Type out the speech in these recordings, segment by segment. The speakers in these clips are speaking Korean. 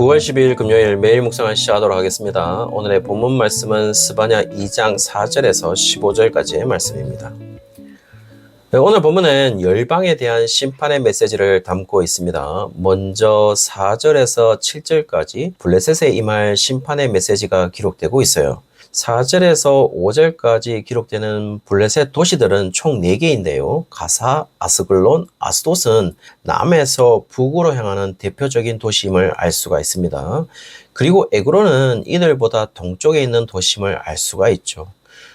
9월 12일 금요일 매일 묵상을 시작하도록 하겠습니다. 오늘의 본문 말씀은 스바냐 2장 4절에서 15절까지의 말씀입니다. 오늘 본문은 열방에 대한 심판의 메시지를 담고 있습니다. 먼저 4절에서 7절까지 블레셋에 임할 심판의 메시지가 기록되고 있어요. 4절에서 5절까지 기록되는 블레셋 도시들은 총 4개인데요. 가사, 아스글론, 아스돗은 남에서 북으로 향하는 대표적인 도시임을 알 수가 있습니다. 그리고 에그론은 이들보다 동쪽에 있는 도시임을 알 수가 있죠.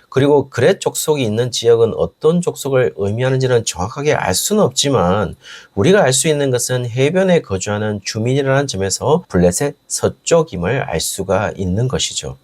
그리고 그렛 족속이 있는 지역은 어떤 족속을 의미하는지는 정확하게 알 수는 없지만 우리가 알 수 있는 것은 해변에 거주하는 주민이라는 점에서 블레셋 서쪽임을 알 수가 있는 것이죠.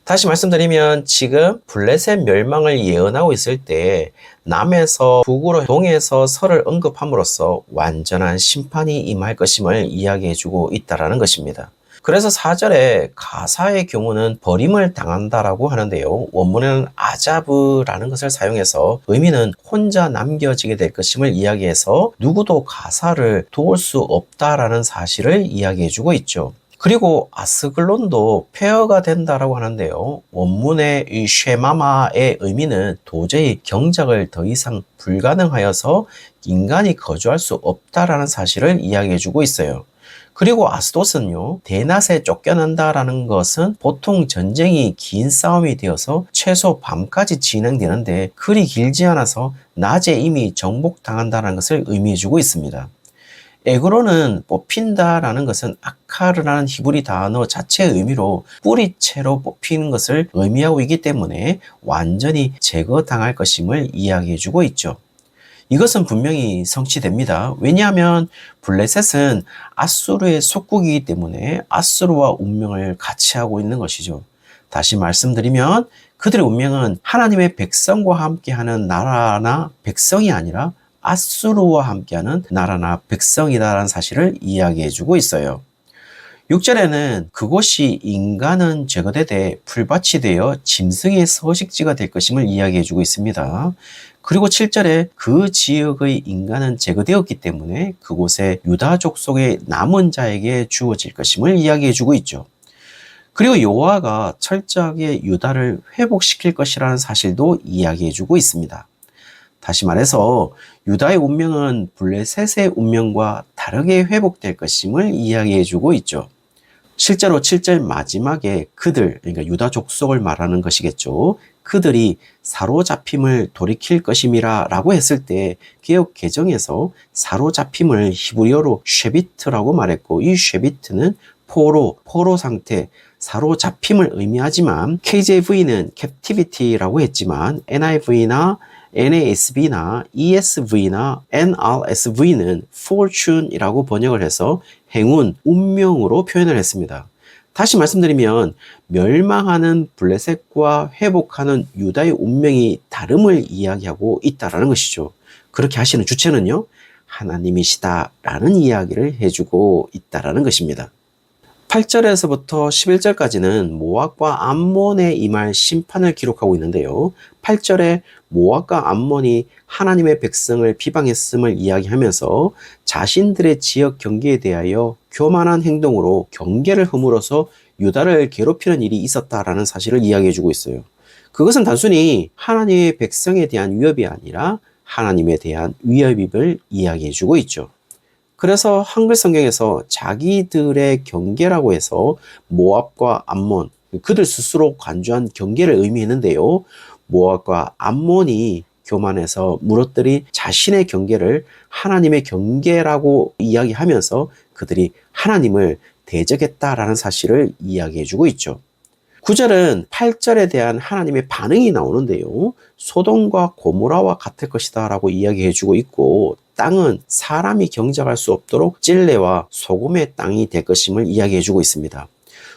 다시 말씀드리면 지금 블레셋 멸망을 예언하고 있을 때 남에서 북으로 동에서 서를 언급함으로써 완전한 심판이 임할 것임을 이야기해주고 있다는 것입니다. 그래서 4절에 가사의 경우는 버림을 당한다라고 하는데요. 원문에는 아자브라는 것을 사용해서 의미는 혼자 남겨지게 될 것임을 이야기해서 누구도 가사를 도울 수 없다라는 사실을 이야기해주고 있죠. 그리고 아스글론도 폐허가 된다라고 하는데요. 원문의 이 쉐마마의 의미는 도저히 경작을 더 이상 불가능하여서 인간이 거주할 수 없다라는 사실을 이야기해주고 있어요. 그리고 아스돗은요, 대낮에 쫓겨난다라는 것은 보통 전쟁이 긴 싸움이 되어서 최소 밤까지 진행되는데 그리 길지 않아서 낮에 이미 정복당한다는 것을 의미해주고 있습니다. 에그론은 뽑힌다라는 것은 아카르라는 히브리 단어 자체의 의미로 뿌리채로 뽑히는 것을 의미하고 있기 때문에 완전히 제거당할 것임을 이야기해주고 있죠. 이것은 분명히 성취됩니다. 왜냐하면 블레셋은 아수르의 속국이기 때문에 아수르와 운명을 같이 하고 있는 것이죠. 다시 말씀드리면 그들의 운명은 하나님의 백성과 함께하는 나라나 백성이 아니라 아수르와 함께하는 나라나 백성이다라는 사실을 이야기해주고 있어요. 6절에는 그곳이 인간은 제거되되 풀밭이 되어 짐승의 서식지가 될 것임을 이야기해주고 있습니다. 그리고 7절에 그 지역의 인간은 제거되었기 때문에 그곳에 유다족 속의 남은 자에게 주어질 것임을 이야기해주고 있죠. 그리고 여호와가 철저하게 유다를 회복시킬 것이라는 사실도 이야기해주고 있습니다. 다시 말해서 유다의 운명은 블레셋의 운명과 다르게 회복될 것임을 이야기해주고 있죠. 실제로 7절 마지막에 그들, 그러니까 유다 족속을 말하는 것이겠죠. 그들이 사로잡힘을 돌이킬 것임이라 라고 했을 때 개역 개정에서 사로잡힘을 히브리어로 쉐비트라고 말했고 이 쉐비트는 포로 상태, 사로잡힘을 의미하지만 KJV는 captivity라고 했지만 NIV나 NASB나 ESV나 NRSV는 fortune이라고 번역을 해서 행운, 운명으로 표현을 했습니다. 다시 말씀드리면 멸망하는 블레셋과 회복하는 유다의 운명이 다름을 이야기하고 있다는 것이죠. 그렇게 하시는 주체는요, 하나님이시다라는 이야기를 해주고 있다는 것입니다. 8절에서부터 11절까지는 모압과 암몬에 임할 심판을 기록하고 있는데요. 8절에 모압과 암몬이 하나님의 백성을 비방했음을 이야기하면서 자신들의 지역 경계에 대하여 교만한 행동으로 경계를 허물어서 유다를 괴롭히는 일이 있었다라는 사실을 이야기해주고 있어요. 그것은 단순히 하나님의 백성에 대한 위협이 아니라 하나님에 대한 위협임을 이야기해주고 있죠. 그래서 한글 성경에서 자기들의 경계라고 해서 모압과 암몬, 그들 스스로 간주한 경계를 의미했는데요. 모압과 암몬이 교만해서 무릇들이 자신의 경계를 하나님의 경계라고 이야기하면서 그들이 하나님을 대적했다라는 사실을 이야기해주고 있죠. 9절은 8절에 대한 하나님의 반응이 나오는데요. 소돔과 고모라와 같을 것이다 라고 이야기해주고 있고 땅은 사람이 경작할 수 없도록 찔레와 소금의 땅이 될 것임을 이야기해주고 있습니다.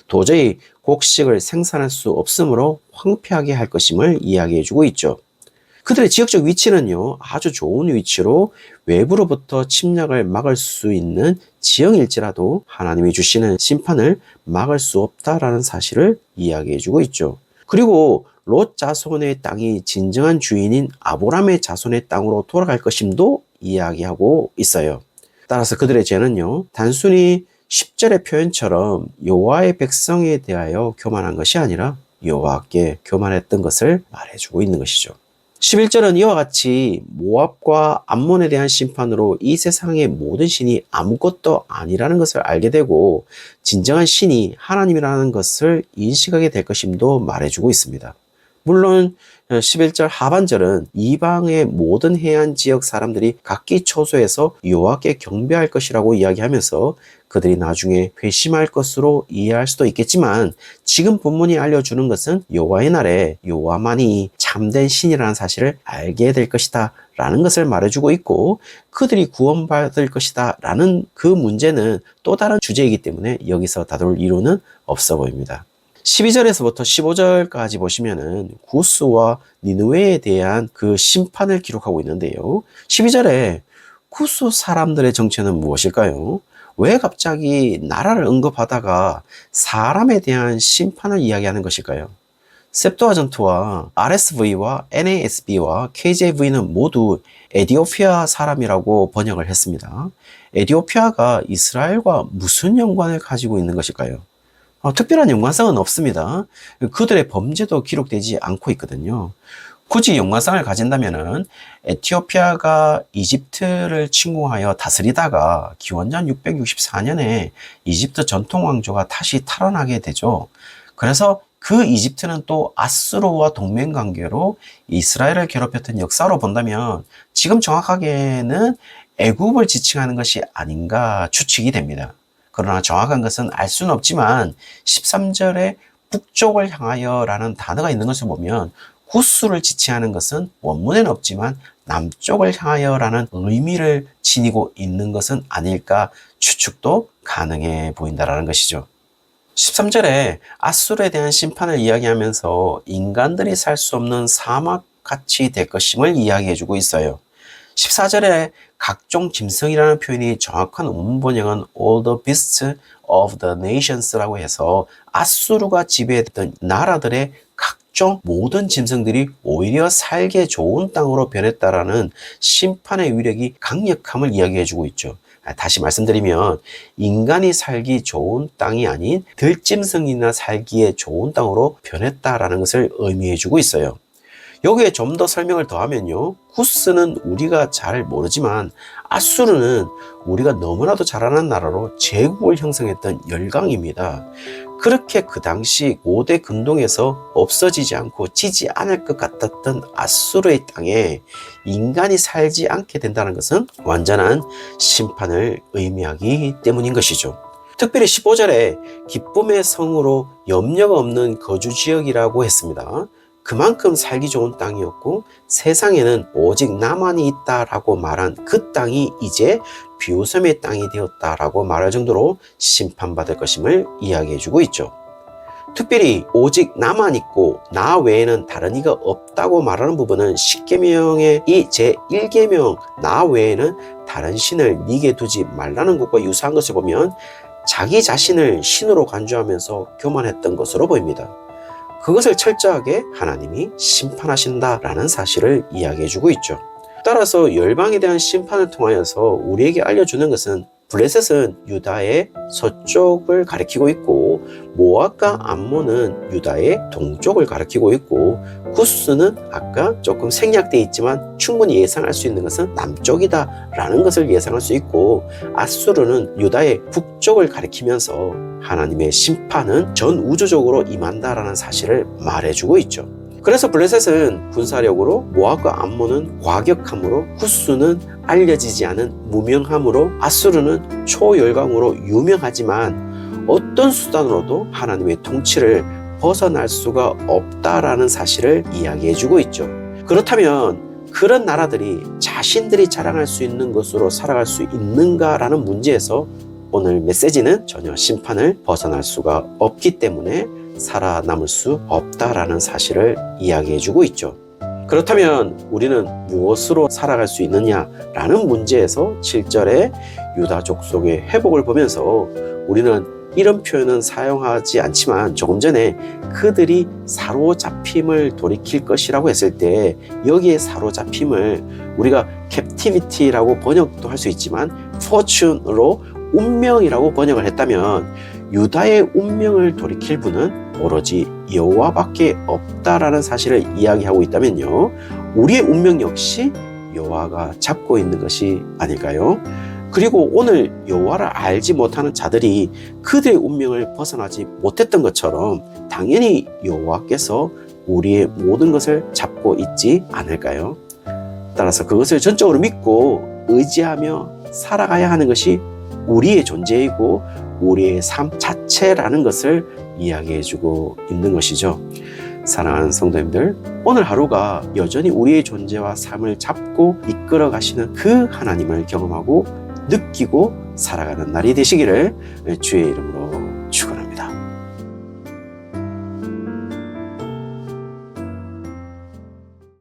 도저히 곡식을 생산할 수 없으므로 황폐하게 할 것임을 이야기해주고 있죠. 그들의 지역적 위치는요, 아주 좋은 위치로 외부로부터 침략을 막을 수 있는 지형일지라도 하나님이 주시는 심판을 막을 수 없다라는 사실을 이야기해주고 있죠. 그리고 롯 자손의 땅이 진정한 주인인 아브람의 자손의 땅으로 돌아갈 것임도 이야기하고 있어요. 따라서 그들의 죄는요, 단순히 10절의 표현처럼 여호와의 백성에 대하여 교만한 것이 아니라 여호와께 교만했던 것을 말해주고 있는 것이죠. 11절은 이와 같이 모압과 암몬에 대한 심판으로 이 세상의 모든 신이 아무것도 아니라는 것을 알게 되고 진정한 신이 하나님이라는 것을 인식하게 될 것임도 말해주고 있습니다. 물론 11절 하반절은 이방의 모든 해안 지역 사람들이 각기 초소해서 여호와께 경배할 것이라고 이야기하면서 그들이 나중에 회심할 것으로 이해할 수도 있겠지만 지금 본문이 알려주는 것은 여호와의 날에 여호와만이 참된 신이라는 사실을 알게 될 것이다 라는 것을 말해주고 있고 그들이 구원받을 것이다 라는 그 문제는 또 다른 주제이기 때문에 여기서 다룰 이유는 없어 보입니다. 12절에서부터 15절까지 보시면은 구스와 니느웨에 대한 그 심판을 기록하고 있는데요. 12절에 구스 사람들의 정체는 무엇일까요? 왜 갑자기 나라를 언급하다가 사람에 대한 심판을 이야기하는 것일까요? 셉투아전트와 RSV와 NASB와 KJV는 모두 에디오피아 사람이라고 번역을 했습니다. 에디오피아가 이스라엘과 무슨 연관을 가지고 있는 것일까요? 특별한 연관성은 없습니다. 그들의 범죄도 기록되지 않고 있거든요. 굳이 연관성을 가진다면은 에티오피아가 이집트를 침공하여 다스리다가 기원전 664년에 이집트 전통 왕조가 다시 탈환하게 되죠. 그래서 그 이집트는 또 아수르와 동맹 관계로 이스라엘을 괴롭혔던 역사로 본다면 지금 정확하게는 애굽을 지칭하는 것이 아닌가 추측이 됩니다. 그러나 정확한 것은 알 수는 없지만 13절에 북쪽을 향하여 라는 단어가 있는 것을 보면 구스를 지칭하는 것은 원문에는 없지만 남쪽을 향하여 라는 의미를 지니고 있는 것은 아닐까 추측도 가능해 보인다라는 것이죠. 13절에 아수르에 대한 심판을 이야기하면서 인간들이 살 수 없는 사막같이 될 것임을 이야기해주고 있어요. 14절에 각종 짐승이라는 표현이 정확한 원문 번역은 all the beasts of the nations라고 해서 아수르가 지배했던 나라들의 각종 모든 짐승들이 오히려 살기 좋은 땅으로 변했다라는 심판의 위력이 강력함을 이야기해주고 있죠. 다시 말씀드리면 인간이 살기 좋은 땅이 아닌 들짐승이나 살기에 좋은 땅으로 변했다라는 것을 의미해주고 있어요. 여기에 좀 더 설명을 더하면요. 구스는 우리가 잘 모르지만 아수르는 우리가 너무나도 잘 아는 나라로 제국을 형성했던 열강입니다. 그렇게 그 당시 고대 근동에서 없어지지 않고 지지 않을 것 같았던 아수르의 땅에 인간이 살지 않게 된다는 것은 완전한 심판을 의미하기 때문인 것이죠. 특별히 15절에 기쁨의 성으로 염려가 없는 거주지역이라고 했습니다. 그만큼 살기 좋은 땅이었고 세상에는 오직 나만이 있다라고 말한 그 땅이 이제 비웃음의 땅이 되었다라고 말할 정도로 심판받을 것임을 이야기해주고 있죠. 특별히 오직 나만 있고 나 외에는 다른 이가 없다고 말하는 부분은 10계명의 이 제1계명 나 외에는 다른 신을 네게 두지 말라는 것과 유사한 것을 보면 자기 자신을 신으로 간주하면서 교만했던 것으로 보입니다. 그것을 철저하게 하나님이 심판하신다라는 사실을 이야기해주고 있죠. 따라서 열방에 대한 심판을 통하여서 우리에게 알려주는 것은 블레셋은 유다의 서쪽을 가리키고 있고 모압과 암몬은 유다의 동쪽을 가리키고 있고 구스는 아까 조금 생략되어 있지만 충분히 예상할 수 있는 것은 남쪽이다 라는 것을 예상할 수 있고 아수르는 유다의 북쪽을 가리키면서 하나님의 심판은 전 우주적으로 임한다라는 사실을 말해주고 있죠. 그래서 블레셋은 군사력으로 모압과 암몬은 과격함으로 구스는 알려지지 않은 무명함으로 아수르는 초열강으로 유명하지만 어떤 수단으로도 하나님의 통치를 벗어날 수가 없다라는 사실을 이야기해주고 있죠. 그렇다면 그런 나라들이 자신들이 자랑할 수 있는 것으로 살아갈 수 있는가라는 문제에서 오늘 메시지는 전혀 심판을 벗어날 수가 없기 때문에 살아남을 수 없다라는 사실을 이야기해주고 있죠. 그렇다면 우리는 무엇으로 살아갈 수 있느냐라는 문제에서 7절에 유다 족속의 회복을 보면서 우리는 이런 표현은 사용하지 않지만 조금 전에 그들이 사로잡힘을 돌이킬 것이라고 했을 때 여기에 사로잡힘을 우리가 captivity라고 번역도 할 수 있지만 fortune로 운명이라고 번역을 했다면 유다의 운명을 돌이킬 분은 오로지 여호와밖에 없다라는 사실을 이야기하고 있다면요, 우리의 운명 역시 여호와가 잡고 있는 것이 아닐까요? 그리고 오늘 여호와를 알지 못하는 자들이 그들의 운명을 벗어나지 못했던 것처럼 당연히 여호와께서 우리의 모든 것을 잡고 있지 않을까요? 따라서 그것을 전적으로 믿고 의지하며 살아가야 하는 것이 우리의 존재이고 우리의 삶 자체라는 것을 이야기해주고 있는 것이죠. 사랑하는 성도님들, 오늘 하루가 여전히 우리의 존재와 삶을 잡고 이끌어 가시는 그 하나님을 경험하고 느끼고 살아가는 날이 되시기를 주의 이름으로